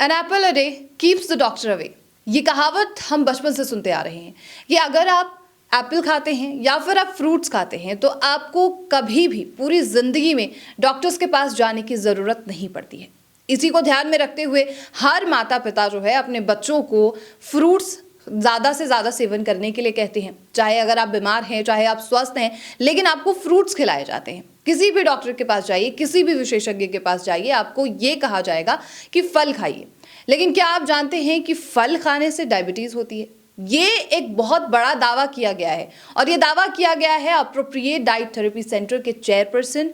N apple a day keeps the doctor away. ये कहावत हम बचपन से सुनते आ रहे हैं कि अगर आप एप्पल खाते हैं या फिर आप फ्रूट्स खाते हैं तो आपको कभी भी पूरी ज़िंदगी में डॉक्टर्स के पास जाने की ज़रूरत नहीं पड़ती है। इसी को ध्यान में रखते हुए हर माता पिता जो है अपने बच्चों को फ्रूट्स ज़्यादा से ज़्यादा सेवन करने के लिए कहते हैं। चाहे अगर आप बीमार हैं, चाहे आप स्वस्थ हैं, लेकिन आपको फ्रूट्स खिलाए जाते हैं। किसी भी डॉक्टर के पास जाइए, किसी भी विशेषज्ञ के पास जाइए, आपको ये कहा जाएगा कि फल खाइए। लेकिन क्या आप जानते हैं कि फल खाने से डायबिटीज़ होती है? ये एक बहुत बड़ा दावा किया गया है और ये दावा किया गया है अप्रोप्रिएट डाइट थेरेपी सेंटर के चेयरपर्सन,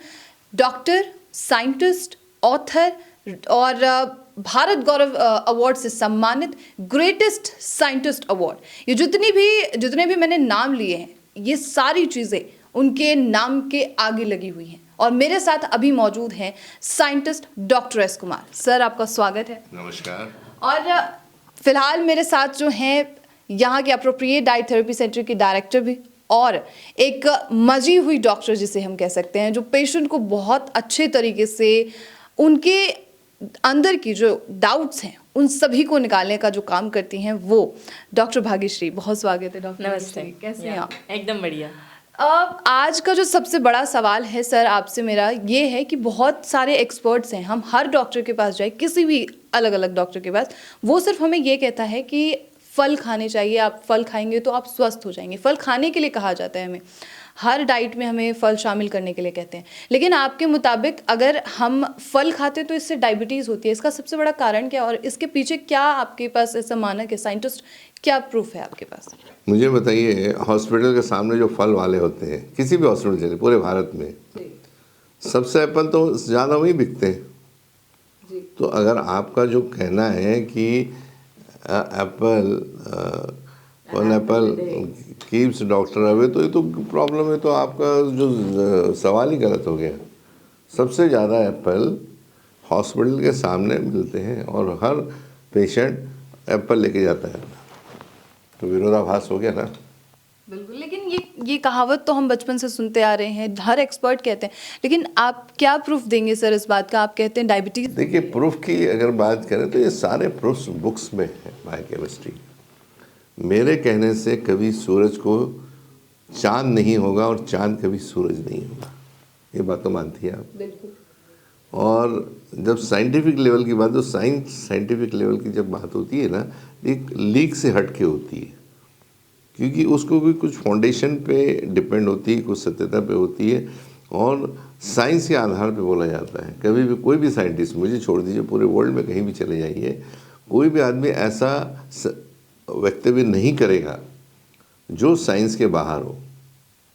डॉक्टर, साइंटिस्ट, ऑथर और भारत गौरव अवार्ड से सम्मानित ग्रेटेस्ट साइंटिस्ट अवार्ड। ये जितने भी मैंने नाम लिए हैं, ये सारी चीज़ें उनके नाम के आगे लगी हुई हैं। और मेरे साथ अभी मौजूद हैं scientist doctor S Kumar. Sir, आपका स्वागत है। नमस्कार। और फिलहाल मेरे साथ जो हैं यहाँ के अप्रोप्रिएट डाइट थेरेपी सेंटर के डायरेक्टर भी और एक मजी हुई डॉक्टर जिसे हम कह सकते हैं, जो पेशेंट को बहुत अच्छे तरीके से उनके अंदर की जो डाउट्स हैं उन सभी को निकालने का जो काम करती हैं, वो डॉक्टर भाग्यश्री। बहुत स्वागत है डॉक्टर। नमस्ते। कैसे हैं आप? एकदम बढ़िया। अब आज का जो सबसे बड़ा सवाल है सर आपसे मेरा ये है कि बहुत सारे एक्सपर्ट्स हैं, हम हर डॉक्टर के पास जाए, किसी भी अलग अलग डॉक्टर के पास, वो सिर्फ हमें ये कहता है कि फल खाने चाहिए, आप फल खाएंगे तो आप स्वस्थ हो जाएंगे। फल खाने के लिए कहा जाता है हमें, हर डाइट में हमें फल शामिल करने के लिए कहते हैं। लेकिन आपके मुताबिक अगर हम फल खाते तो इससे डायबिटीज़ होती है, इसका सबसे बड़ा कारण क्या और इसके पीछे क्या आपके पास ऐसा मानक है, साइंटिस्ट, क्या प्रूफ है आपके पास? मुझे बताइए, हॉस्पिटल के सामने जो फल वाले होते हैं, किसी भी हॉस्पिटल चले पूरे भारत में, सबसे एप्पल तो ज़्यादा वही बिकते हैं। तो अगर आपका जो कहना है कि Apple one Apple keeps doctor away, तो ये तो प्रॉब्लम है। तो आपका जो सवाल ही गलत हो गया। सबसे ज़्यादा एप्पल हॉस्पिटल के सामने मिलते हैं और हर पेशेंट एप्पल लेके जाता है, तो विरोधाभास हो गया ना। बिल्कुल, लेकिन ये कहावत तो हम बचपन से सुनते आ रहे हैं, हर एक्सपर्ट कहते हैं। लेकिन आप क्या प्रूफ देंगे सर इस बात का? आप कहते हैं डायबिटीज़। देखिए, प्रूफ की अगर बात करें तो ये सारे प्रूफ्स बुक्स में है। बायोकेमिस्ट्री मेरे कहने से कभी सूरज को चांद नहीं होगा और चांद कभी सूरज नहीं होगा, ये बात तो मानती हैं आप? बिल्कुल। और जब साइंटिफिक लेवल की बात, तो साइंटिफिक लेवल की जब बात होती है ना, एक लीक से हट के होती है, क्योंकि उसको भी कुछ फाउंडेशन पे डिपेंड होती है, कुछ सत्यता पे होती है और साइंस के आधार पे बोला जाता है। कभी भी कोई भी साइंटिस्ट, मुझे छोड़ दीजिए, पूरे वर्ल्ड में कहीं भी चले जाइए, कोई भी आदमी ऐसा वक्तव्य नहीं करेगा जो साइंस के बाहर हो।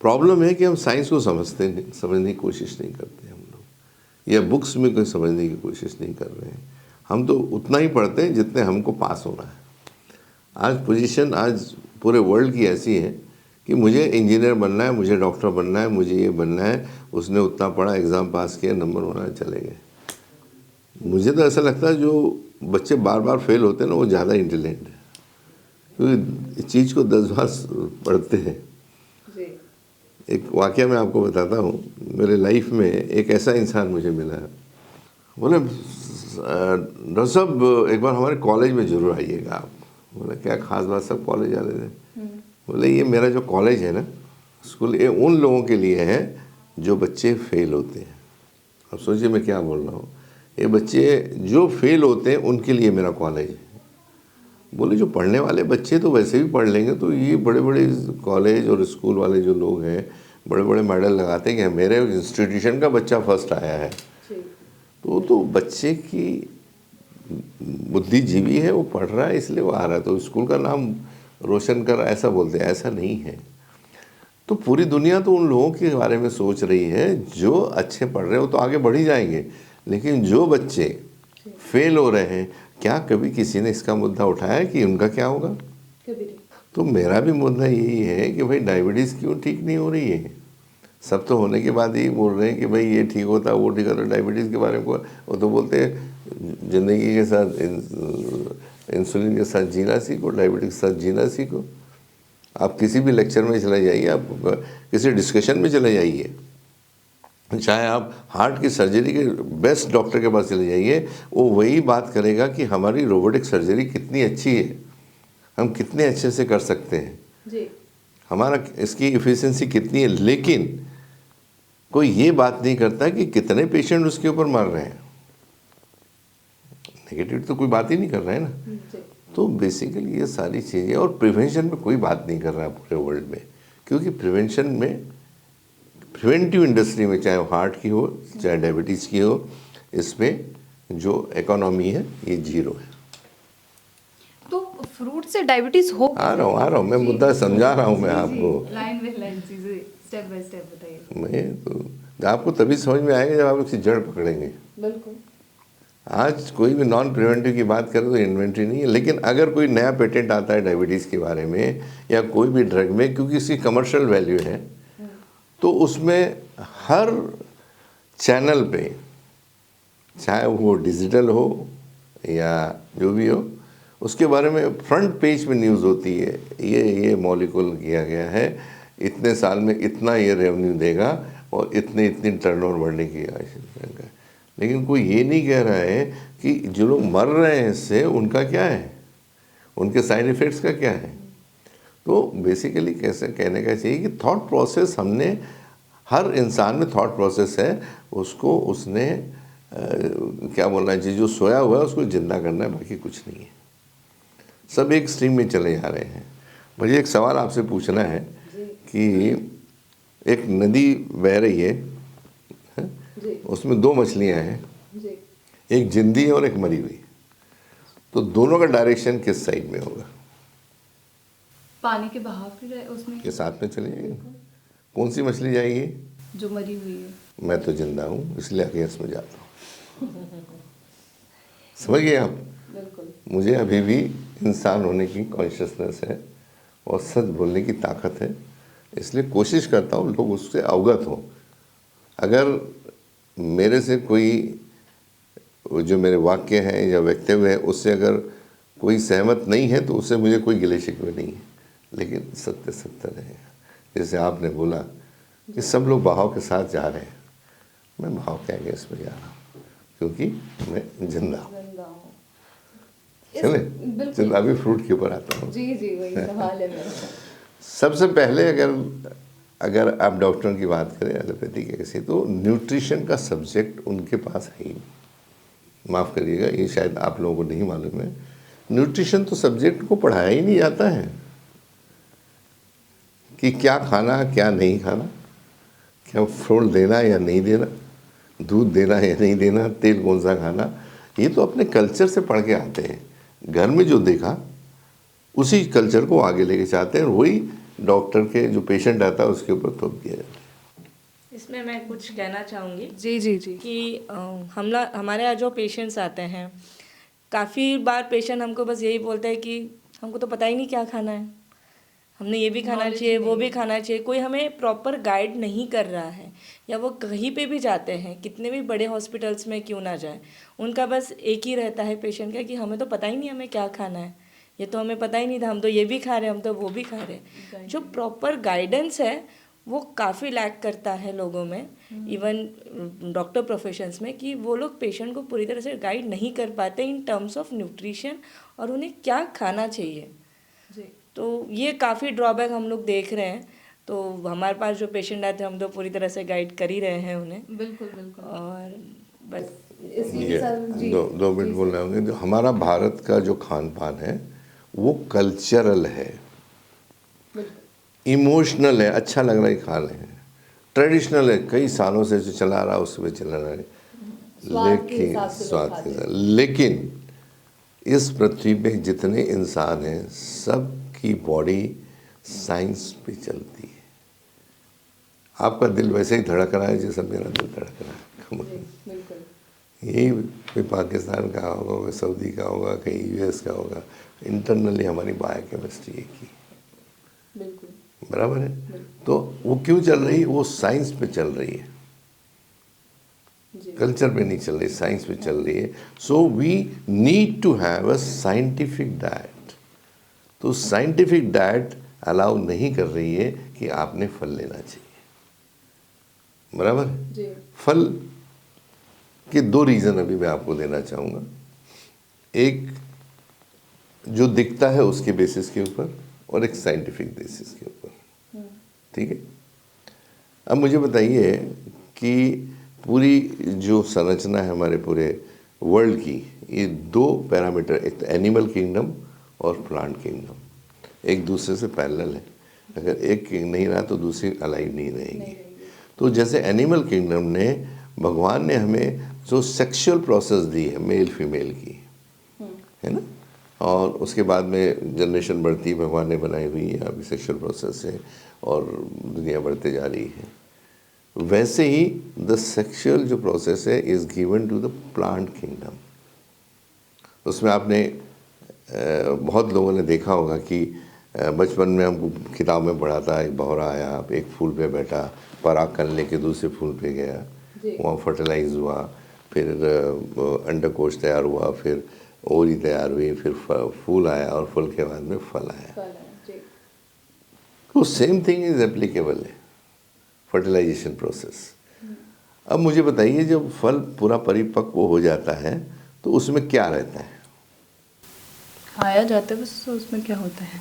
प्रॉब्लम है कि हम साइंस को समझने की कोशिश नहीं करते हम लोग, या बुक्स में कोई समझने की कोशिश नहीं कर रहे हैं। हम तो उतना ही पढ़ते हैं जितने हमको पास होना है। आज पोजीशन आज पूरे वर्ल्ड की ऐसी है कि मुझे इंजीनियर बनना है, मुझे डॉक्टर बनना है, मुझे ये बनना है, उसने उतना पढ़ा, एग्ज़ाम पास किया, नंबर होना है, चले गए। मुझे तो ऐसा लगता है जो बच्चे बार बार फेल होते हैं ना, वो ज़्यादा इंटेलिजेंट है, क्योंकि इस चीज़ को 10 बार पढ़ते हैं। एक वाक़या मैं आपको बताता हूँ। मेरे लाइफ में एक ऐसा इंसान मुझे मिला है, बोले डॉक्टर साहब एक बार हमारे कॉलेज में ज़रूर आइएगा आप। बोले क्या खास बात, सब कॉलेज आ रहे थे। बोले ये मेरा जो कॉलेज है ना, स्कूल, ये उन लोगों के लिए है जो बच्चे फेल होते हैं। अब सोचिए मैं क्या बोल रहा हूँ, ये बच्चे जो फेल होते हैं उनके लिए मेरा कॉलेज है। बोले जो पढ़ने वाले बच्चे तो वैसे भी पढ़ लेंगे, तो ये बड़े बड़े कॉलेज और स्कूल वाले जो लोग हैं बड़े बड़े मेडल लगाते हैं कि मेरे इंस्टीट्यूशन का बच्चा फर्स्ट आया है। तो बच्चे की बुद्धिजीवी है, वो पढ़ रहा है इसलिए वो आ रहा है, तो स्कूल का नाम रोशन कर, ऐसा बोलते हैं। ऐसा नहीं है। तो पूरी दुनिया तो उन लोगों के बारे में सोच रही है जो अच्छे पढ़ रहे हो तो आगे बढ़ ही जाएंगे, लेकिन जो बच्चे फेल हो रहे हैं, क्या कभी किसी ने इसका मुद्दा उठाया कि उनका क्या होगा? कभी नहीं। तो मेरा भी मुद्दा यही है कि भाई डायबिटीज़ क्यों ठीक नहीं हो रही है? सब तो होने के बाद यही बोल रहे हैं कि भाई ये ठीक होता, वो ठीक होता। डायबिटीज़ के बारे में वो तो बोलते हैं ज़िंदगी के साथ इंसुलिन के साथ जीना सीखो, डायबिटीज़ के साथ जीना सीखो। आप किसी भी लेक्चर में चले जाइए, आप किसी डिस्कशन में चले जाइए, चाहे आप हार्ट की सर्जरी के बेस्ट डॉक्टर के पास चले जाइए, वो वही बात करेगा कि हमारी रोबोटिक सर्जरी कितनी अच्छी है, हम कितने अच्छे से कर सकते हैं जी। हमारा इसकी इफ़िशियंसी कितनी है। लेकिन कोई ये बात नहीं करता कि कितने पेशेंट उसके ऊपर मर रहे हैं। नेगेटिव तो कोई बात ही नहीं कर रहा है ना। जी। तो बेसिकली ये सारी चीज़ें, और प्रिवेंशन में कोई बात नहीं कर रहा है पूरे वर्ल्ड में, क्योंकि प्रिवेंशन में, प्रिवेंटिव इंडस्ट्री में, चाहे हार्ट की हो चाहे डायबिटीज़ की हो, इसमें जो इकोनॉमी है ये जीरो है। तो फ्रूट से डायबिटीज हो आ रहा हूँ मैं, मुद्दा समझा रहा हूँ मैं आपको। लाइन बाय लाइन चीजें स्टेप बाय स्टेप बताइए। मैं तो आपको तभी समझ में आएगा जब आप उसकी जड़ पकड़ेंगे। बिल्कुल। आज कोई भी नॉन प्रिवेंटिव की बात करें तो इन्वेंटरी नहीं है, लेकिन अगर कोई नया पेटेंट आता है डायबिटीज़ के बारे में या कोई भी ड्रग में, क्योंकि इसकी कमर्शियल वैल्यू है, तो उसमें हर चैनल पे, चाहे वो डिजिटल हो या जो भी हो, उसके बारे में फ्रंट पेज पे न्यूज़ होती है, ये मॉलिक्यूल किया गया है, इतने साल में इतना ये रेवेन्यू देगा और इतनी टर्नओवर बढ़ने की आशंका है। लेकिन कोई ये नहीं कह रहा है कि जो लोग मर रहे हैं इससे उनका क्या है, उनके साइड इफ़ेक्ट्स का क्या है। तो बेसिकली कैसे कहने का चाहिए कि थॉट प्रोसेस, हमने, हर इंसान में थॉट प्रोसेस है, उसको उसने क्या बोलना चाहिए, जो सोया हुआ है उसको जिंदा करना है, बाकी कुछ नहीं है। सब एक स्ट्रीम में चले जा रहे हैं। मुझे एक सवाल आपसे पूछना है कि एक नदी बह रही है, उसमें दो मछलियां हैं, एक जिंदी है और एक मरी हुई, तो दोनों का डायरेक्शन किस साइड में होगा? पानी के बहाव उसमें के साथ में चले जाएंगे। कौन सी मछली जाएगी? जो मरी हुई है। मैं तो जिंदा हूँ, इसलिए अगेंस्ट में जाता हूँ। समझ गए आप? बिल्कुल। मुझे मुझे अभी भी इंसान होने की कॉन्शियसनेस है और सच बोलने की ताकत है, इसलिए कोशिश करता हूँ लोग उससे अवगत हों। अगर मेरे से कोई, जो मेरे वाक्य हैं या वक्तव्य है, उससे अगर कोई सहमत नहीं है तो उससे मुझे कोई गिले शिकवे नहीं है, लेकिन सत्य सत्य रहेगा। जैसे आपने बोला कि सब लोग बहाव के साथ जा रहे हैं, मैं बहाव के अगेंस्ट में जा रहा हूँ, क्योंकि मैं जिंदा हूँ। चले अभी फ्रूट के ऊपर आता हूँ। जी जी, वही सवाल है मेरा। सबसे पहले अगर आप डॉक्टरों की बात करें एलोपैथी के किसी, तो न्यूट्रिशन का सब्जेक्ट उनके पास है ही नहीं। माफ़ करिएगा, ये शायद आप लोगों को नहीं मालूम है, न्यूट्रिशन तो सब्जेक्ट को पढ़ाया ही नहीं जाता है कि क्या खाना क्या नहीं खाना, क्या फ्रूट देना या नहीं देना, दूध देना या नहीं देना, तेल कौन सा खाना, ये तो अपने कल्चर से पढ़ के आते हैं। घर में जो देखा उसी कल्चर को आगे लेके चाहते हैं, और वही डॉक्टर के जो पेशेंट आता है उसके ऊपर थोप दिया जाता है। इसमें मैं कुछ कहना चाहूँगी जी जी जी। कि हमारे यहाँ जो पेशेंट्स आते हैं, काफ़ी बार पेशेंट हमको बस यही बोलते हैं कि हमको तो पता ही नहीं क्या खाना है, हमने ये भी खाना चाहिए वो भी खाना चाहिए, कोई हमें प्रॉपर गाइड नहीं कर रहा है। या वो कहीं पे भी जाते हैं, कितने भी बड़े हॉस्पिटल्स में क्यों ना जाए, उनका बस एक ही रहता है पेशेंट का कि हमें तो पता ही नहीं हमें क्या खाना है, ये तो हमें पता ही नहीं था, हम तो ये भी खा रहे हैं, हम तो वो भी खा रहे हैं। जो प्रॉपर गाइडेंस है वो काफ़ी लैक करता है लोगों में, इवन डॉक्टर प्रोफेशंस में, कि वो लोग पेशेंट को पूरी तरह से गाइड नहीं कर पाते इन टर्म्स ऑफ न्यूट्रिशन और उन्हें क्या खाना चाहिए। जी। तो ये काफ़ी ड्रॉबैक हम लोग देख रहे हैं। तो हमारे पास जो पेशेंट आते हैं हम तो पूरी तरह से गाइड कर ही रहे हैं उन्हें। बिल्कुल बिल्कुल। और बस जी। दो मिनट बोल रहे होंगे। जो हमारा भारत का जो खान पान है वो कल्चरल है, इमोशनल है, अच्छा लग रहा है खा रहे हैं, ट्रेडिशनल है, कई सालों से जो चला रहा उस पर चला रहा है, लेकिन स्वाद के साथ। लेकिन इस पृथ्वी पे जितने इंसान हैं सबकी बॉडी साइंस पे चलती है। आपका दिल वैसे ही धड़क रहा है जैसा मेरा दिल धड़क रहा है। यही कोई पाकिस्तान का होगा, कोई सऊदी का होगा, कहीं यूएस का होगा, इंटरनली हमारी बायोकेमिस्ट्री एक ही, बराबर है। तो वो क्यों चल रही है? वो साइंस पे चल रही है, कल्चर पे नहीं चल रही, साइंस पे चल रही है। So we need to have a scientific diet. तो साइंटिफिक डाइट अलाउ नहीं कर रही है कि आपने फल लेना चाहिए, बराबर है। फल के दो रीज़न अभी मैं आपको देना चाहूँगा। एक जो दिखता है उसके बेसिस के ऊपर और एक साइंटिफिक बेसिस के ऊपर, ठीक है। अब मुझे बताइए कि पूरी जो संरचना है हमारे पूरे वर्ल्ड की, ये दो पैरामीटर, एक तो एनिमल किंगडम और प्लांट किंगडम, एक दूसरे से पैरेलल है। अगर एक किंग नहीं रहा तो दूसरी अलाइव नहीं रहेगी। तो जैसे एनिमल किंगडम ने, भगवान ने हमें जो सेक्सुअल प्रोसेस दी है मेल फीमेल की, है ना, और उसके बाद में जनरेशन बढ़ती भगवान ने बनाई हुई है अभी सेक्सुअल प्रोसेस से, और दुनिया बढ़ते जा रही है। वैसे ही द सेक्सुअल जो प्रोसेस है is given to the plant kingdom. उसमें आपने बहुत लोगों ने देखा होगा कि बचपन में हमको किताब में पढ़ा था, एक भौरा आया, एक फूल पे बैठा, पराग लेके दूसरे फूल पे गया, वहाँ फर्टिलाइज हुआ, फिर अंडकोश तैयार हुआ, फिर ओरी तैयार हुई, फिर फूल आया, और फूल के बाद में फल आया। तो सेम थिंग इज एप्लीकेबल है, फर्टिलाइजेशन प्रोसेस। अब मुझे बताइए, जब फल पूरा परिपक्व हो जाता है तो उसमें क्या रहता है? खाया जाता है, बस उसमें क्या होता है?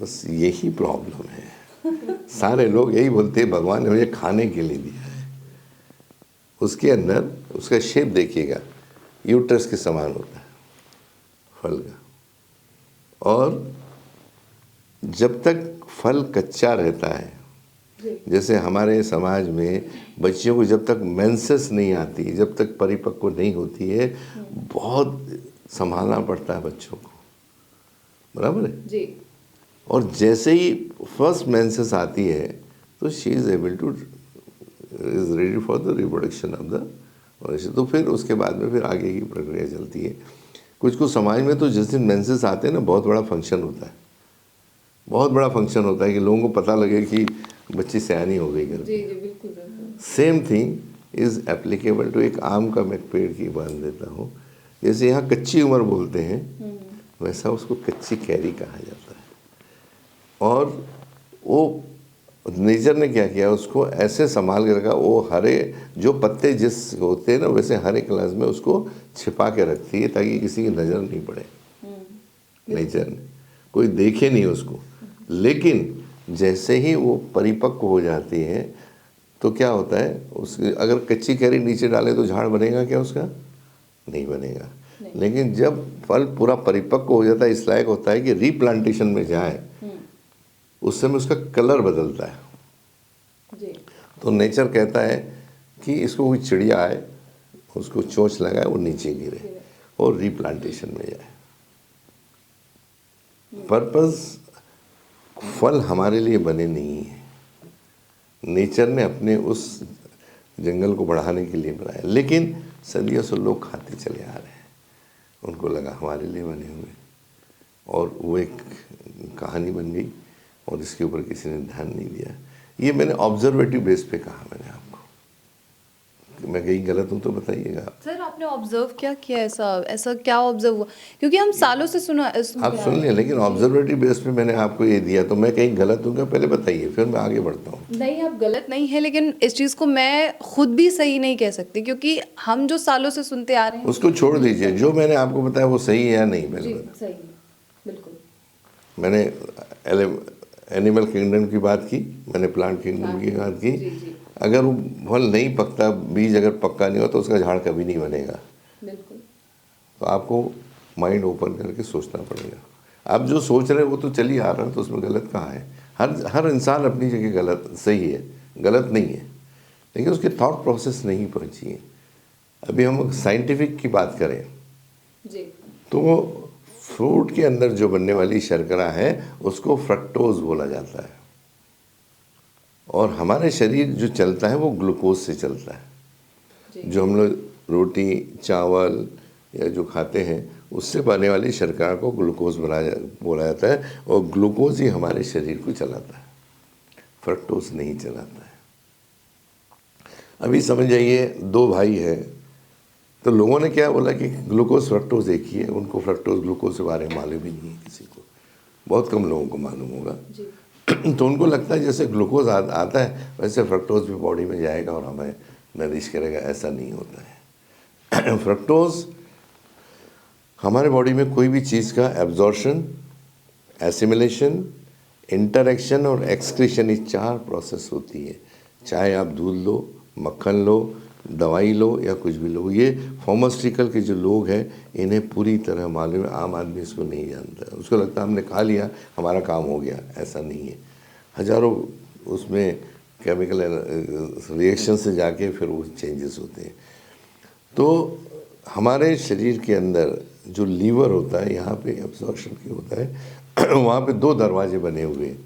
बस यही प्रॉब्लम है। सारे लोग यही बोलते हैं भगवान ने मुझे खाने के लिए दिया है। उसके अंदर उसका शेप देखिएगा, यूट्रस के समान होता है फल का, और जब तक फल कच्चा रहता है, जैसे हमारे समाज में बच्चियों को जब तक मेंसेस नहीं आती, जब तक परिपक्व नहीं होती है, बहुत संभालना पड़ता है बच्चों को, बराबर है जी। और जैसे ही फर्स्ट मेंसेस आती है तो she is able two is ready for the reproduction of the, तो फिर उसके बाद में फिर आगे की प्रक्रिया चलती है। कुछ समाज में तो जिस दिन मेंसेस आते हैं ना, बहुत बड़ा फंक्शन होता है, बहुत बड़ा फंक्शन होता है कि लोगों को पता लगे कि बच्ची सयानी हो गई घर। जी जी, बिल्कुल बिल्कुल। Same thing is applicable to, एक आम का मैं पेड़ की बात देता हूँ, जैसे यहाँ कच्ची उम्र बोलते हैं, वैसा उसको कच्ची कैरी कहा जाता है। और वो नेचर ने क्या किया, उसको ऐसे संभाल के रखा, वो हरे जो पत्ते जिस होते हैं ना, वैसे हरे कलर में उसको छिपा के रखती है ताकि किसी की नज़र नहीं पड़े। नेचर ने, कोई देखे नहीं उसको। लेकिन जैसे ही वो परिपक्व हो जाती है तो क्या होता है, उसके अगर कच्ची कैरी नीचे डाले तो झाड़ बनेगा क्या उसका? नहीं बनेगा। लेकिन जब फल पूरा परिपक्व हो जाता है, इस लायक होता है कि रीप्लांटेशन में जाए, उस समय उसका कलर बदलता है। जी। तो नेचर कहता है कि इसको कोई चिड़िया आए, उसको चोंच लगाए, वो नीचे गिरे और रीप्लांटेशन में जाए। पर्पस फल हमारे लिए बने नहीं है, नेचर ने अपने उस जंगल को बढ़ाने के लिए बनाया। लेकिन सदियों से लोग खाते चले आ रहे हैं, उनको लगा हमारे लिए बने हुए, और वो एक कहानी बन गई और इसके ऊपर किसी ने ध्यान नहीं दिया। ये मैंने ऑब्जर्वेटिव बेस पे कहा मैंने आपको, मैं कहीं गलत हूँ तो बताइएगा। सर आपने ऑब्जर्व क्या किया, ऐसा क्या ऑब्जर्व हुआ? क्योंकि हम सालों से आप सुन लें, लेकिन ऑब्जर्वेटिव बेस पे मैंने आपको ये दिया, तो मैं कहीं गलत हूँ क्या पहले बताइए, फिर मैं आगे बढ़ता हूँ। नहीं, आप गलत नहीं है, लेकिन इस चीज़ को मैं खुद भी सही नहीं कह सकती, क्योंकि हम जो सालों से सुनते आ रहे हैं उसको छोड़ दीजिए, जो मैंने आपको बताया वो सही है या नहीं पहले बताइए। सही, बिल्कुल। मैंने एनिमल किंगडम की बात की, मैंने प्लांट किंगडम की बात की। अगर वो फल नहीं पकता, बीज अगर पक्का नहीं हो तो उसका झाड़ कभी नहीं बनेगा। बिल्कुल। तो आपको माइंड ओपन करके सोचना पड़ेगा। आप जो सोच रहे हैं वो तो चल ही आ रहा है, तो उसमें गलत कहाँ है? हर इंसान अपनी जगह गलत सही है, गलत नहीं है, लेकिन उसके थॉट प्रोसेस नहीं पहुँची है। अभी हम साइंटिफिक की बात करें जी, तो फ्रूट के अंदर जो बनने वाली शर्करा है उसको फ्रक्टोज बोला जाता है, और हमारे शरीर जो चलता है वो ग्लूकोज से चलता है। जो हम लोग रोटी चावल या जो खाते हैं उससे बनने वाली शर्करा को ग्लूकोज बोला जाता है, और ग्लूकोज ही हमारे शरीर को चलाता है, फ्रक्टोज नहीं चलाता है। अभी समझ जाइए, दो भाई हैं, तो लोगों ने क्या बोला कि ग्लूकोज फ्रक्टोज एक ही है। उनको फ्रक्टोज ग्लूकोज के बारे में मालूम ही नहीं है किसी को, बहुत कम लोगों को मालूम होगा। तो उनको लगता है जैसे ग्लूकोज आता है वैसे फ्रक्टोज भी बॉडी में जाएगा और हमें नरिश करेगा। ऐसा नहीं होता है। फ्रक्टोज हमारे बॉडी में कोई भी चीज़ का एब्जॉर्शन, एसिमिलेशन, इंटरेक्शन और एक्सक्रीशन, ये 4 प्रोसेस होती है। चाहे आप दूध लो, मक्खन लो, दवाई लो या कुछ भी लो, ये फार्मास्यूटिकल के जो लोग हैं इन्हें पूरी तरह मालूम है। आम आदमी इसको नहीं जानता, उसको लगता है हमने खा लिया हमारा काम हो गया। ऐसा नहीं है। हज़ारों उसमें केमिकल रिएक्शन से जाके फिर वो चेंजेस होते हैं। तो हमारे शरीर के अंदर जो लीवर होता है, यहाँ पे एब्जॉर्प्शन की होता है, वहाँ पे 2 दरवाजे बने हुए हैं।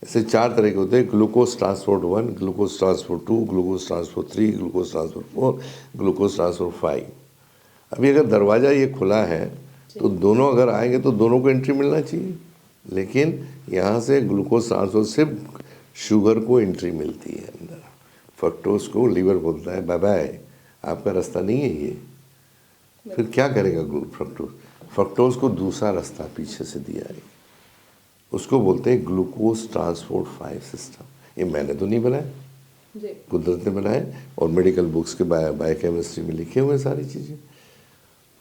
ऐसे 4 तरह के होते हैं, glucose transport 1, glucose transport 2, glucose transport 3, glucose transport 4, glucose transport 5। अभी अगर दरवाज़ा ये खुला है तो दोनों अगर आएंगे तो दोनों को एंट्री मिलना चाहिए, लेकिन यहाँ से ग्लूकोज ट्रांसपोर्ट सिर्फ शुगर को एंट्री मिलती है अंदर। फ्रक्टोज को लीवर बोलता है बाय बाय, आपका रास्ता नहीं है ये। फिर क्या करेगा फ्रक्टोज? फ्रक्टोज को दूसरा रास्ता पीछे से दिया है, उसको बोलते हैं ग्लूकोज ट्रांसपोर्ट 5 सिस्टम। ये मैंने तो नहीं बनाया, कुदरत ने बनाया और मेडिकल बुक्स के बायोकेमिस्ट्री में लिखे हुए सारी चीज़ें।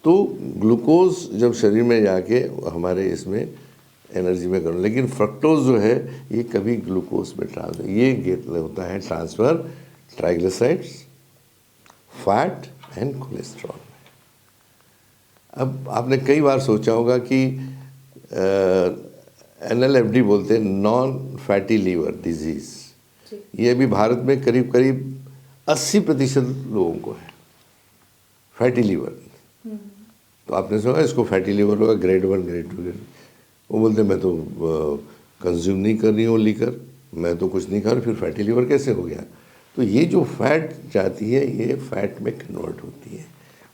तो ग्लूकोज जब शरीर में जाके हमारे इसमें एनर्जी में करो, लेकिन फ्रक्टोज जो है ये कभी ग्लूकोज में ट्रांसफर, ये होता है transfer triglycerides, fat and cholesterol. अब आपने कई बार सोचा होगा कि NLFD बोलते हैं नॉन फैटी लीवर डिजीज़, ये अभी भारत में करीब करीब 80% लोगों को है फैटी लीवर। तो आपने सुना इसको फैटी लीवर होगा ग्रेड 1, ग्रेड 2, वो बोलते मैं तो कंज्यूम नहीं कर रही हूँ लीकर, मैं तो कुछ नहीं खा रही, फिर फैटी लीवर कैसे हो गया? तो ये जो फैट जाती है ये फैट में कन्वर्ट होती है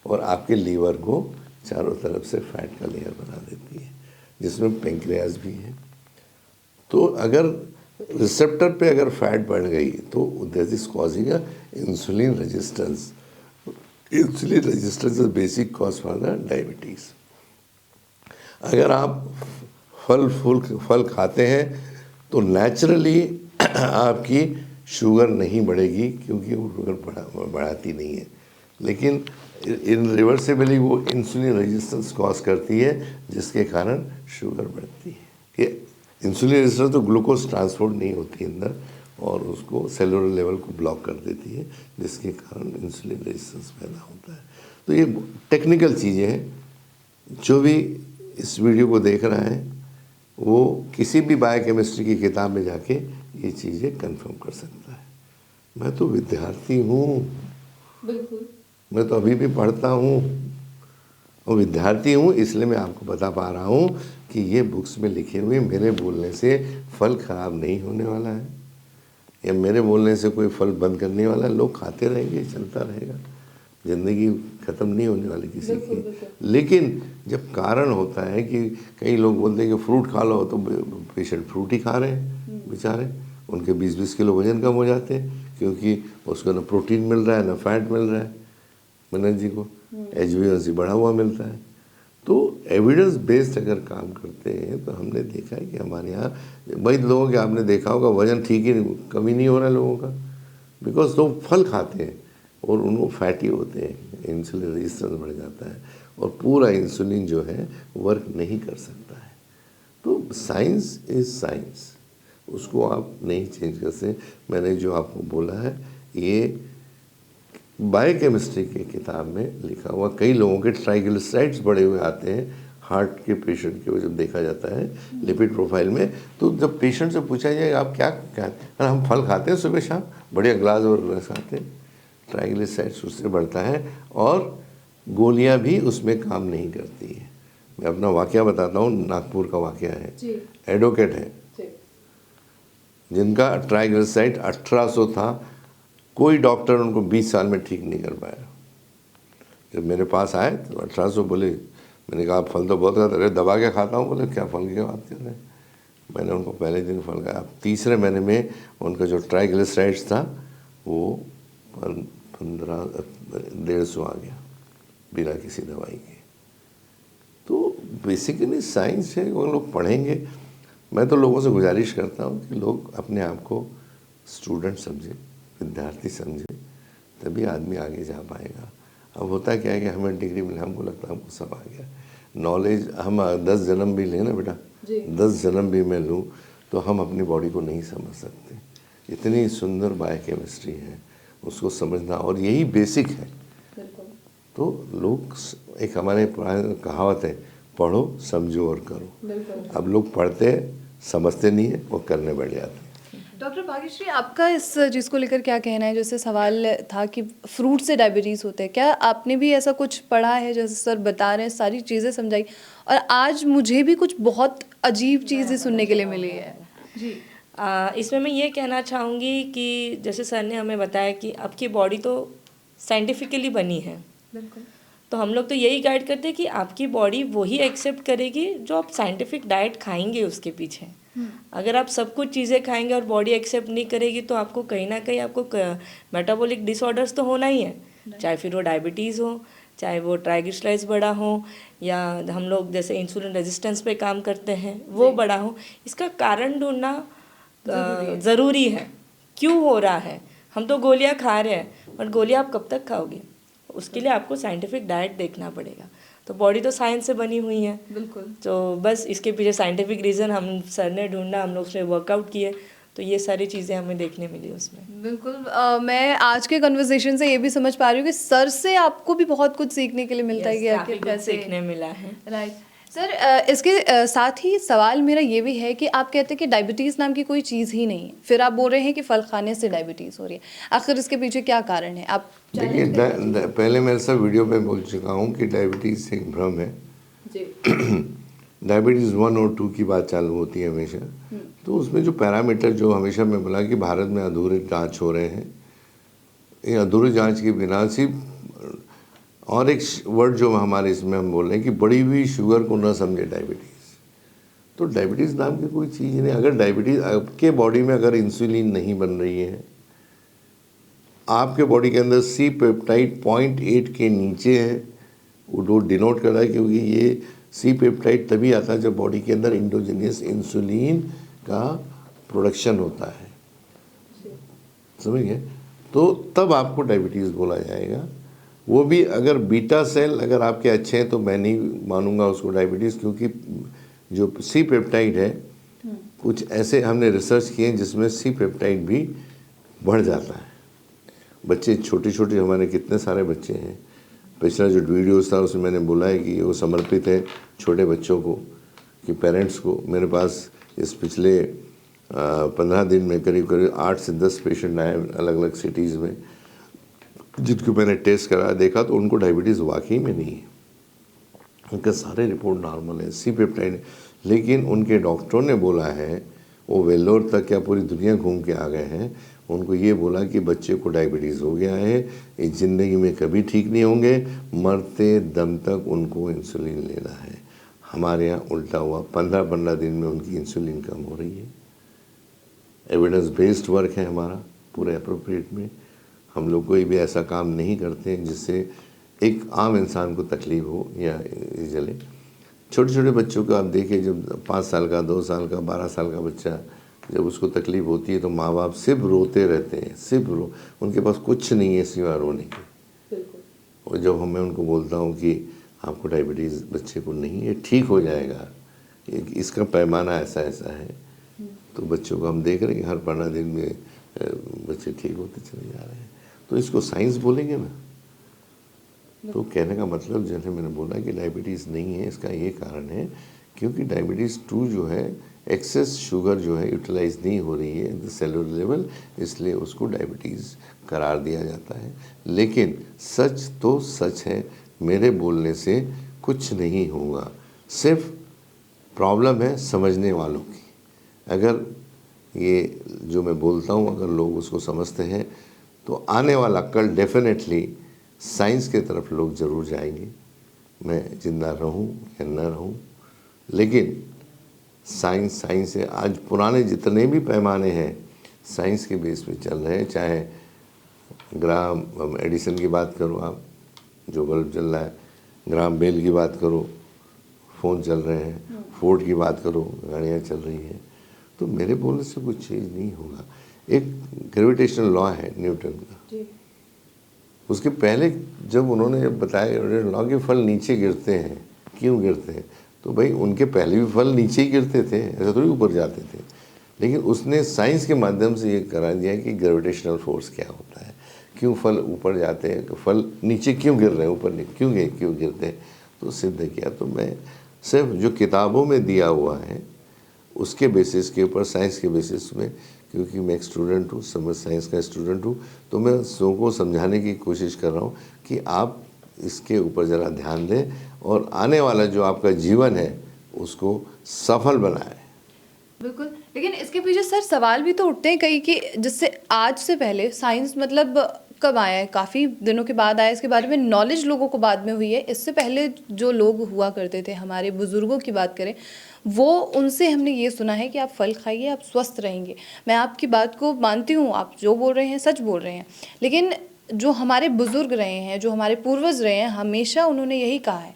और आपके लीवर को चारों तरफ से फैट का लेयर बना देती है, जिसमें पेंक्रियाज भी है। तो अगर रिसेप्टर पे अगर फैट बढ़ गई तो this is causing a insulin resistance. Insulin resistance is basic cause for the diabetes. अगर आप फल खाते हैं तो नेचुरली आपकी शुगर नहीं बढ़ेगी, क्योंकि वो शुगर बढ़ाती नहीं है, लेकिन इन रिवर्सिबली वो इंसुलिन रेजिस्टेंस कॉज करती है, जिसके कारण शुगर बढ़ती है। ये इंसुलिन रेजिस्टेंस तो ग्लूकोज ट्रांसपोर्ट नहीं होती अंदर और उसको सेलुलर लेवल को ब्लॉक कर देती है, जिसके कारण इंसुलिन रेजिस्टेंस पैदा होता है। तो ये टेक्निकल चीज़ें हैं। जो भी इस वीडियो को देख रहा है वो किसी भी बायोकेमिस्ट्री की किताब में जाके ये चीज़ें कंफर्म कर सकता है। मैं तो विद्यार्थी हूँ, बिल्कुल, मैं तो अभी भी पढ़ता हूँ और विद्यार्थी हूँ, इसलिए मैं आपको बता पा रहा हूँ कि ये बुक्स में लिखे हुए मेरे बोलने से फल ख़राब नहीं होने वाला है, या मेरे बोलने से कोई फल बंद करने वाला है। लोग खाते रहेंगे, चलता रहेगा, ज़िंदगी ख़त्म नहीं होने वाली किसी की। लेकिन जब कारण होता है कि कई लोग बोलते हैं कि फ्रूट खा लो, तो पेशेंट फ्रूट ही खा रहे हैं बेचारे, उनके 20-20 किलो वजन कम हो जाते हैं, क्योंकि उसको ना प्रोटीन मिल रहा है ना फैट मिल रहा है, मनन जी को HbA1c बढ़ा हुआ मिलता है। तो एविडेंस बेस्ड अगर काम करते हैं तो हमने देखा है कि हमारे यहाँ वही लोगों के, आपने देखा होगा वजन ठीक ही कमी नहीं हो रहा है लोगों का, बिकॉज लोग फल खाते हैं और उनको फैटी होते हैं, इंसुलिन रेजिस्टेंस बढ़ जाता है और पूरा इंसुलिन जो है वर्क नहीं कर सकता है। तो साइंस इज़ साइंस, उसको आप नहीं चेंज कर सकते। मैंने जो आपको बोला है ये बायोकेमिस्ट्री के किताब में लिखा हुआ। कई लोगों के ट्राइग्लिसराइड्स बढ़े हुए आते हैं हार्ट के पेशेंट के, जब देखा जाता है लिपिड प्रोफाइल में, तो जब पेशेंट से पूछा जाए आप क्या अरे हम फल खाते हैं सुबह शाम, बढ़िया ग्लास और रस खाते हैं, ट्राइग्लिसराइड्स उससे बढ़ता है और गोलियां भी उसमें काम नहीं करती है। मैं अपना वाकया बताता हूँ, नागपुर का वाकया है। एडवोकेट है जिनका ट्राइग्लिसराइड 1800 था, कोई डॉक्टर उनको 20 साल में ठीक नहीं कर पाया। जब मेरे पास आए तो 1800 बोले, मैंने कहा आप फल तो बहुत खाते, अरे दबा के खाता हूँ। बोले क्या फल की बात कर रहे हैं? मैंने उनको पहले दिन फल खाया, अब तीसरे महीने में उनका जो ट्राइग्लिसराइड्स था वो 150 आ गया बिना किसी दवाई के। तो बेसिकली साइंस है, वो लोग पढ़ेंगे। मैं तो लोगों से गुजारिश करता हूँ कि लोग अपने आप को स्टूडेंट समझे, विद्यार्थी समझे, तभी आदमी आगे जा पाएगा। अब होता क्या है कि हमें डिग्री मिले, हमको लगता है हमको सब आ गया। नॉलेज हम 10 जन्म भी लें ना बेटा, 10 जन्म भी मैं लूँ तो हम अपनी बॉडी को नहीं समझ सकते। इतनी सुंदर बायोकेमिस्ट्री है, उसको समझना, और यही बेसिक है। तो लोग, एक हमारे पुरानी कहावत है, पढ़ो समझो और करो। अब लोग पढ़ते हैं, समझते नहीं है और करने बैठ जाते हैं। डॉक्टर भाग्यश्री, आपका इस चीज़ को लेकर क्या कहना है? जैसे सवाल था कि फ्रूट से डायबिटीज़ होते हैं, क्या आपने भी ऐसा कुछ पढ़ा है? जैसे सर बता रहे हैं, सारी चीज़ें समझाई, और आज मुझे भी कुछ बहुत अजीब चीज़ें सुनने के लिए मिली है जी। इसमें मैं ये कहना चाहूँगी कि जैसे सर ने हमें बताया कि आपकी बॉडी तो साइंटिफिकली बनी है, बिल्कुल। तो हम लोग तो यही गाइड करते हैं कि आपकी बॉडी वही एक्सेप्ट करेगी जो आप साइंटिफिक डाइट खाएंगे उसके पीछे। अगर आप सब कुछ चीज़ें खाएंगे और बॉडी एक्सेप्ट नहीं करेगी तो आपको कहीं ना कहीं आपको मेटाबॉलिक डिसऑर्डर्स तो होना ही है, चाहे फिर वो डायबिटीज़ हो, चाहे वो ट्राइग्लिसराइड्स बढ़ा हो, या हम लोग जैसे इंसुलिन रेजिस्टेंस पे काम करते हैं वो बढ़ा हो। इसका कारण ढूंढना ज़रूरी है, क्यों हो रहा है। हम तो गोलियां खा रहे हैं, बट गोलियां आप कब तक खाओगे? उसके लिए आपको साइंटिफिक डाइट देखना पड़ेगा। तो बॉडी तो साइंस से बनी हुई है, बिल्कुल। तो बस इसके पीछे साइंटिफिक रीज़न हम सर ने ढूंढा, हम लोग उसमें वर्कआउट किए, तो ये सारी चीज़ें हमें देखने मिली उसमें। बिल्कुल। मैं आज के कन्वर्सेशन से ये भी समझ पा रही हूँ कि सर से आपको भी बहुत कुछ सीखने के लिए मिलता है कि काफ़ी आखिर कुछ कैसे सीखने मिला है। राइट। सर, इसके साथ ही सवाल मेरा ये भी है कि आप कहते हैं कि डायबिटीज़ नाम की कोई चीज़ ही नहीं है, फिर आप बोल रहे हैं कि फल खाने से डायबिटीज़ हो रही है, आखिर इसके पीछे क्या कारण है? आप देखिए, पहले मैं सब वीडियो पे बोल चुका हूँ कि डायबिटीज़ एक भ्रम है जी। डायबिटीज़ 1 और 2 की बात चालू होती है हमेशा। तो उसमें जो पैरामीटर, जो हमेशा मैं बोला कि भारत में अधूरे जांच हो रहे हैं, ये अधूरी जांच के बिना सिर्फ, और एक वर्ड जो हमारे इसमें हम बोल रहे हैं कि बढ़ी हुई शुगर को न समझे डायबिटीज़। तो डायबिटीज़ नाम की कोई चीज़ नहीं। अगर डायबिटीज़ आपके बॉडी में अगर इंसुलिन नहीं बन रही है, आपके बॉडी के अंदर सी पेप्टाइड 0.8 के नीचे है, वो डिनोट कर रहा है, क्योंकि ये सी पेप्टाइड तभी आता है जब बॉडी के अंदर इंडोजेनियस इंसुलिन का प्रोडक्शन होता है, समझ गए? तो तब आपको डायबिटीज़ बोला जाएगा। वो भी अगर बीटा सेल अगर आपके अच्छे हैं तो मैं नहीं मानूंगा उसको डायबिटीज़, क्योंकि जो सी पेप्टाइड है, कुछ ऐसे हमने रिसर्च किए हैं जिसमें सी पेप्टाइड भी बढ़ जाता है। बच्चे छोटे छोटे, हमारे कितने सारे बच्चे हैं, पिछला जो वीडियोस था उसमें मैंने बोला है कि वो समर्पित है छोटे बच्चों को, कि पेरेंट्स को। मेरे पास इस पिछले 15 दिन में करीब करीब 8 से 10 पेशेंट आए अलग अलग सिटीज़ में, जिनको मैंने टेस्ट करा देखा तो उनको डायबिटीज़ वाकई में नहीं है, उनके सारे रिपोर्ट नॉर्मल है, सी पेप्टाइड। लेकिन उनके डॉक्टरों ने बोला है, वो वेल्लोर तक या पूरी दुनिया घूम के आ गए हैं, उनको ये बोला कि बच्चे को डायबिटीज़ हो गया है, इस ज़िंदगी में कभी ठीक नहीं होंगे, मरते दम तक उनको इंसुलिन लेना है। हमारे यहाँ उल्टा हुआ, 15-15 दिन में उनकी इंसुलिन कम हो रही है। एविडेंस बेस्ड वर्क है हमारा पूरे अप्रोप्रिएट में। हम लोग कोई भी ऐसा काम नहीं करते हैं जिससे एक आम इंसान को तकलीफ हो या जले। छोटे छोटे बच्चों को आप देखिए, जब 5 साल का, 2 साल का, 12 साल का बच्चा जब उसको तकलीफ होती है तो माँ बाप सिर्फ रोते रहते हैं, सिर्फ उनके पास कुछ नहीं है सिवा रोने की। और जब मैं उनको बोलता हूँ कि आपको डायबिटीज़ बच्चे को नहीं है, ठीक हो जाएगा, इसका पैमाना ऐसा ऐसा है, तो बच्चों को हम देख रहे हैं कि हर 15 दिन में बच्चे ठीक होते चले जा रहे हैं। तो इसको साइंस बोलेंगे ना। तो कहने का मतलब जैसे मैंने बोला कि डायबिटीज़ नहीं है, इसका ये कारण है क्योंकि डायबिटीज़ 2 जो है, एक्सेस शुगर जो है यूटिलाइज नहीं हो रही है द सेलुलर लेवल, इसलिए उसको डायबिटीज़ करार दिया जाता है। लेकिन सच तो सच है, मेरे बोलने से कुछ नहीं होगा, सिर्फ प्रॉब्लम है समझने वालों की। अगर ये जो मैं बोलता हूँ अगर लोग उसको समझते हैं तो आने वाला कल डेफिनेटली साइंस के तरफ लोग ज़रूर जाएंगे। मैं जिंदा रहूँ या न रहूँ, लेकिन साइंस है। आज पुराने जितने भी पैमाने हैं साइंस के बेस पे चल रहे हैं, चाहे ग्राम एडिसन की बात करो आप, जो बल्ब चल रहा है, ग्राम बेल की बात करो, फ़ोन चल रहे हैं, फोर्ड की बात करो, गाड़ियाँ चल रही हैं। तो मेरे बोलने से कुछ चीज़ नहीं होगा। एक ग्रेविटेशनल लॉ है न्यूटन का, उसके पहले जब उन्होंने बताया लॉ के फल नीचे गिरते हैं, क्यों गिरते हैं, तो भाई उनके पहले भी फल नीचे ही गिरते थे, ऐसा थोड़ी ऊपर जाते थे। लेकिन उसने साइंस के माध्यम से ये करा दिया कि ग्रेविटेशनल फोर्स क्या होता है, क्यों फल ऊपर जाते हैं, फल नीचे क्यों गिर रहे हैं, ऊपर क्यों गिरते हैं, तो सिद्ध किया। तो मैं सिर्फ जो किताबों में दिया हुआ है उसके बेसिस के ऊपर, साइंस के बेसिस में, क्योंकि मैं एक स्टूडेंट हूँ, साइंस का स्टूडेंट हूँ, तो मैं सबको समझाने की कोशिश कर रहा हूँ कि आप इसके ऊपर ज़रा ध्यान दें और आने वाला जो आपका जीवन है उसको सफल बनाएं। बिल्कुल, लेकिन इसके पीछे सर सवाल भी तो उठते हैं कई कि जिससे आज से पहले साइंस मतलब कब आया है, काफ़ी दिनों के बाद आया, इसके बारे में नॉलेज लोगों को बाद में हुई है। इससे पहले जो लोग हुआ करते थे, हमारे बुज़ुर्गों की बात करें, वो उनसे हमने ये सुना है कि आप फल खाइए, आप स्वस्थ रहेंगे। मैं आपकी बात को मानती हूँ, आप जो बोल रहे हैं सच बोल रहे हैं, लेकिन जो हमारे बुज़ुर्ग रहे हैं, जो हमारे पूर्वज रहे हैं, हमेशा उन्होंने यही कहा है।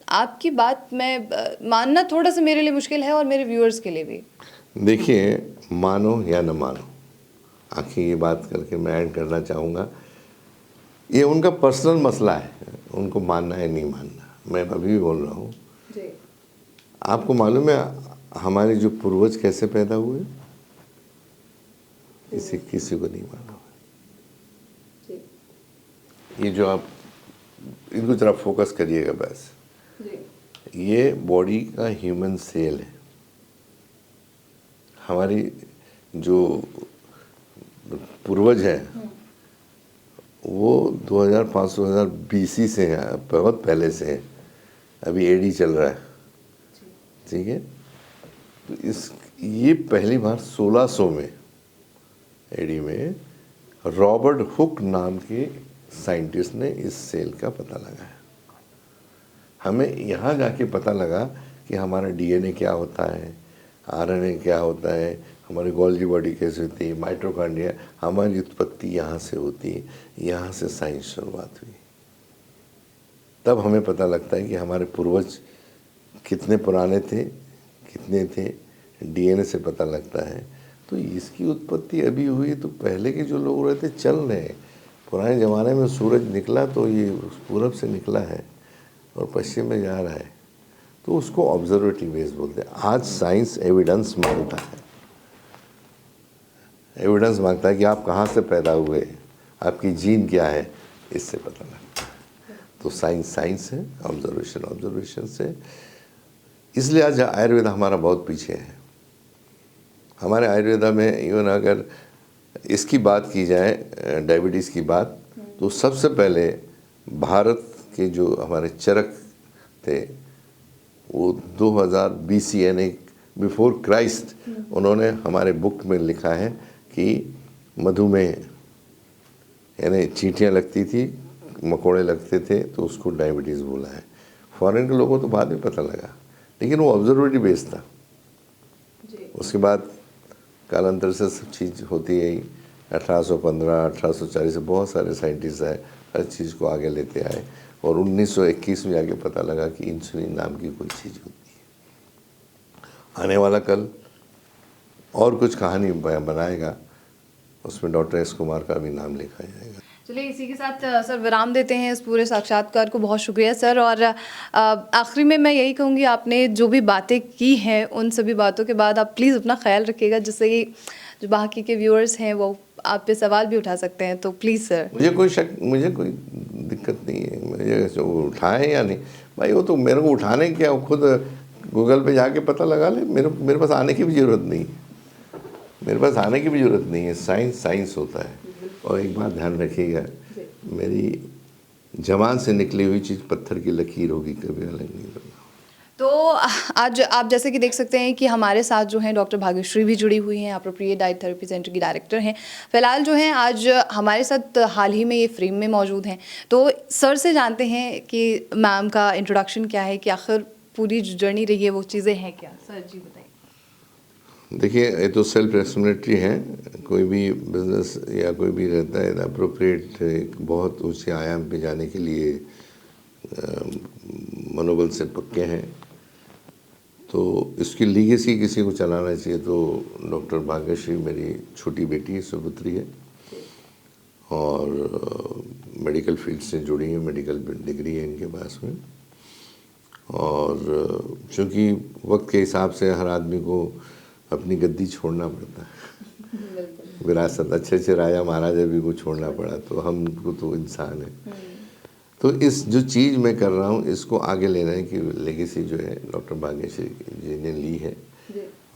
आपकी बात मैं मानना थोड़ा सा मेरे लिए मुश्किल है और मेरे व्यूअर्स के लिए भी। देखिए, मानो या न मानो, आखिर ये बात करके मैं ऐड करना चाहूँगा, ये उनका पर्सनल मसला है, उनको मानना है नहीं मानना। मैं अभी भी बोल रहा हूँ, आपको मालूम है हमारे जो पूर्वज कैसे पैदा हुए? इसे किसी को नहीं मालूम है। ये जो आप इनको जरा फोकस करिएगा बस, ये बॉडी का ह्यूमन सेल है। हमारी जो पूर्वज हैं वो 2500-2000 BC से है, बहुत पहले से है। अभी एडी चल रहा है, ठीक है। तो ये पहली बार 1600 में एडी में रॉबर्ट हुक नाम के साइंटिस्ट ने इस सेल का पता लगाया। हमें यहाँ जाके पता लगा कि हमारा डीएनए क्या होता है, आरएनए क्या होता है, हमारी गोल्जी बॉडी कैसे होती है, माइटोकॉन्ड्रिया, हमारी उत्पत्ति यहाँ से होती है। यहाँ से साइंस शुरुआत हुई। तब हमें पता लगता है कि हमारे पूर्वज कितने पुराने थे, कितने थे, डीएनए से पता लगता है। तो इसकी उत्पत्ति अभी हुई, तो पहले के जो लोग रहते चल रहे हैं। पुराने ज़माने में सूरज निकला तो ये पूरब से निकला है और पश्चिम में जा रहा है, तो उसको ऑब्जर्वेटिव बेस बोलते हैं। आज साइंस एविडेंस मांगता है, एविडेंस मांगता है कि आप कहाँ से पैदा हुए, आपकी जीन क्या है, इससे पता लगता है। तो साइंस है, ऑब्जर्वेशन से। इसलिए आज आयुर्वेद हमारा बहुत पीछे है। हमारे आयुर्वेदा में इवन अगर इसकी बात की जाए, डायबिटीज़ की बात, तो सबसे पहले भारत के जो हमारे चरक थे वो 2000 BC यानी बिफोर क्राइस्ट, उन्होंने हमारे बुक में लिखा है कि मधुमेह यानी चींटियाँ लगती थी, मकोड़े लगते थे, तो उसको डायबिटीज़ बोला है। फॉरेन के लोगों को तो बाद में पता लगा, लेकिन वो ऑब्जर्वेटिव बेस था। उसके बाद कालांतर से सब चीज़ होती गई। 1815 1840 से बहुत सारे साइंटिस्ट आए, हर चीज़ को आगे लेते आए, और 1921 में जाके पता लगा कि इंसुलिन नाम की कोई चीज़ होती है। आने वाला कल और कुछ कहानी बनाएगा, उसमें डॉक्टर एस कुमार का भी नाम लिखा जाएगा। चलिए इसी के साथ सर विराम देते हैं इस पूरे साक्षात्कार को। बहुत शुक्रिया सर। और आखिरी में मैं यही कहूँगी, आपने जो भी बातें की हैं उन सभी बातों के बाद आप प्लीज़ अपना ख्याल रखिएगा, जिससे कि जो बाकी के व्यूअर्स हैं वो आप पे सवाल भी उठा सकते हैं। तो प्लीज़ सर। मुझे कोई दिक्कत नहीं है, मुझे उठाएं या नहीं, भाई वो तो मेरे को उठाने क्या, खुद गूगल पे जाके पता लगा ले। मेरे पास आने की भी ज़रूरत नहीं है, मेरे पास आने की भी ज़रूरत नहीं है। साइंस होता है। और एक बात ध्यान रखिएगा, मेरी जबान से निकली हुई चीज़ पत्थर की लकीर होगी, कभी अलग नहीं करना। तो आज आप जैसे कि देख सकते हैं कि हमारे साथ जो हैं डॉक्टर भाग्यश्री भी जुड़ी हुई हैं, अप्रोप्रिएट डाइट थेरेपी सेंटर की डायरेक्टर हैं। फ़िलहाल जो हैं आज हमारे साथ हाल ही में ये फ्रेम में मौजूद हैं। तो सर से जानते हैं कि मैम का इंट्रोडक्शन क्या है, कि आखिर पूरी जो जर्नी रही है वो चीज़ें हैं क्या। सर जी बताइए। देखिए, ये तो सेल्फ एक्सप्लेनेटरी है। कोई भी बिजनेस या कोई भी रहता है अप्रोप्रिएट एक बहुत ऊंचे आयाम पे जाने के लिए मनोबल से पक्के हैं। तो इसकी लीगेसी किसी को चलाना चाहिए तो डॉक्टर भाग्यश्री मेरी छोटी बेटी है, सुपुत्री है, और मेडिकल फील्ड से जुड़ी है, मेडिकल डिग्री है इनके पास में। और चूँकि वक्त के हिसाब से हर आदमी को अपनी गद्दी छोड़ना पड़ता है, विरासत अच्छे अच्छे राजा महाराजा भी को छोड़ना पड़ा, तो हमको तो इंसान है। तो इस जो चीज़ मैं कर रहा हूँ इसको आगे लेना है कि लेगेसी जो है डॉक्टर भाग्यश्री जी ने ली है,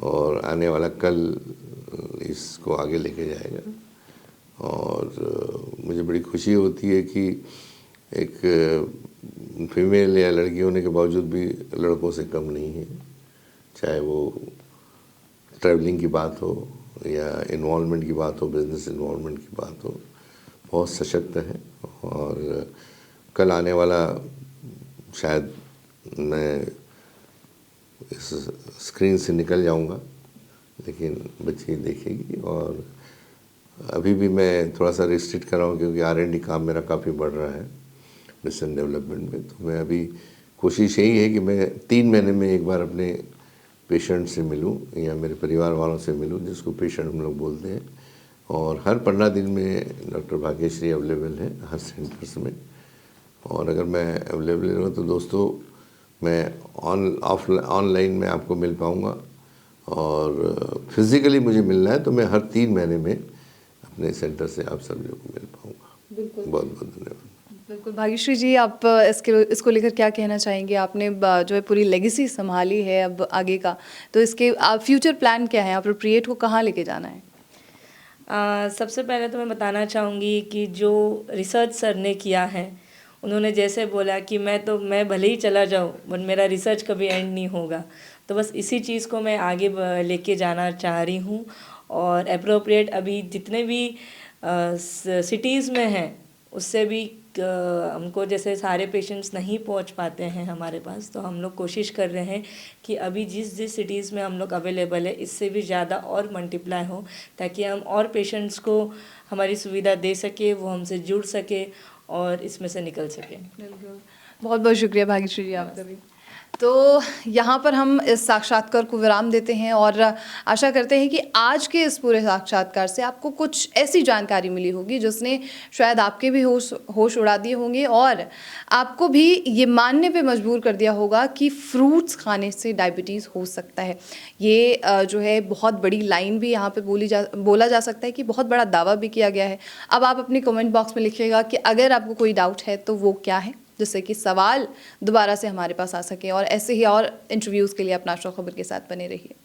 और आने वाला कल इसको आगे लेके जाएगा। और मुझे बड़ी खुशी होती है कि एक फीमेल या लड़की होने के बावजूद भी लड़कों से कम नहीं है, चाहे वो ट्रैवलिंग की बात हो या इन्वॉल्वमेंट की बात हो, बिजनेस इन्वॉल्वमेंट की बात हो, बहुत सशक्त है। और कल आने वाला शायद मैं इस स्क्रीन से निकल जाऊंगा, लेकिन बच्ची देखेगी। और अभी भी मैं थोड़ा सा रिस्ट्रिक्ट कर रहा हूँ क्योंकि R&D काम मेरा काफ़ी बढ़ रहा है रिसर्च डेवलपमेंट में। तो मैं अभी कोशिश यही है कि मैं 3 महीने में एक बार अपने पेशेंट से मिलूं या मेरे परिवार वालों से मिलूं, जिसको पेशेंट हम लोग बोलते हैं। और हर 15 दिन में डॉक्टर भाग्यश्री अवेलेबल है हर सेंटर्स में। और अगर मैं अवेलेबल रहूँ तो दोस्तों मैं ऑनलाइन में आपको मिल पाऊँगा, और फिज़िकली मुझे मिलना है तो मैं हर 3 महीने में अपने सेंटर से आप सभी को मिल पाऊँगा। बहुत बहुत धन्यवाद। बिल्कुल भाग्यश्री जी, आप इसको लेकर क्या कहना चाहेंगे? आपने जो है पूरी लेगेसी संभाली है अब आगे का, तो इसके फ्यूचर प्लान क्या है? अप्रोप्रिएट को कहाँ लेके जाना है? सबसे पहले तो मैं बताना चाहूँगी कि जो रिसर्च सर ने किया है, उन्होंने जैसे बोला कि मैं भले ही चला जाऊँ बट मेरा रिसर्च कभी एंड नहीं होगा, तो बस इसी चीज़ को मैं आगे लेके जाना चाह रही हूँ। और अप्रोप्रिएट अभी जितने भी सिटीज़ में हैं उससे भी हमको जैसे सारे पेशेंट्स नहीं पहुंच पाते हैं हमारे पास, तो हम लोग कोशिश कर रहे हैं कि अभी जिस जिस सिटीज़ में हम लोग अवेलेबल है इससे भी ज़्यादा और मल्टीप्लाई हो, ताकि हम और पेशेंट्स को हमारी सुविधा दे सके, वो हमसे जुड़ सके और इसमें से निकल सके। बहुत बहुत शुक्रिया भाग्यश्री जी आपका भी। तो यहाँ पर हम इस साक्षात्कार को विराम देते हैं और आशा करते हैं कि आज के इस पूरे साक्षात्कार से आपको कुछ ऐसी जानकारी मिली होगी जिसने शायद आपके भी होश उड़ा दिए होंगे, और आपको भी ये मानने पे मजबूर कर दिया होगा कि फ्रूट्स खाने से डायबिटीज़ हो सकता है। ये जो है बहुत बड़ी लाइन भी यहाँ पे बोला जा सकता है कि बहुत बड़ा दावा भी किया गया है। अब आप अपने कमेंट बॉक्स में लिखिएगा कि अगर आपको कोई डाउट है तो वो क्या है, जिससे कि सवाल दोबारा से हमारे पास आ सके। और ऐसे ही और इंटरव्यूज़ के लिए अपना शो खबर के साथ बने रहिए।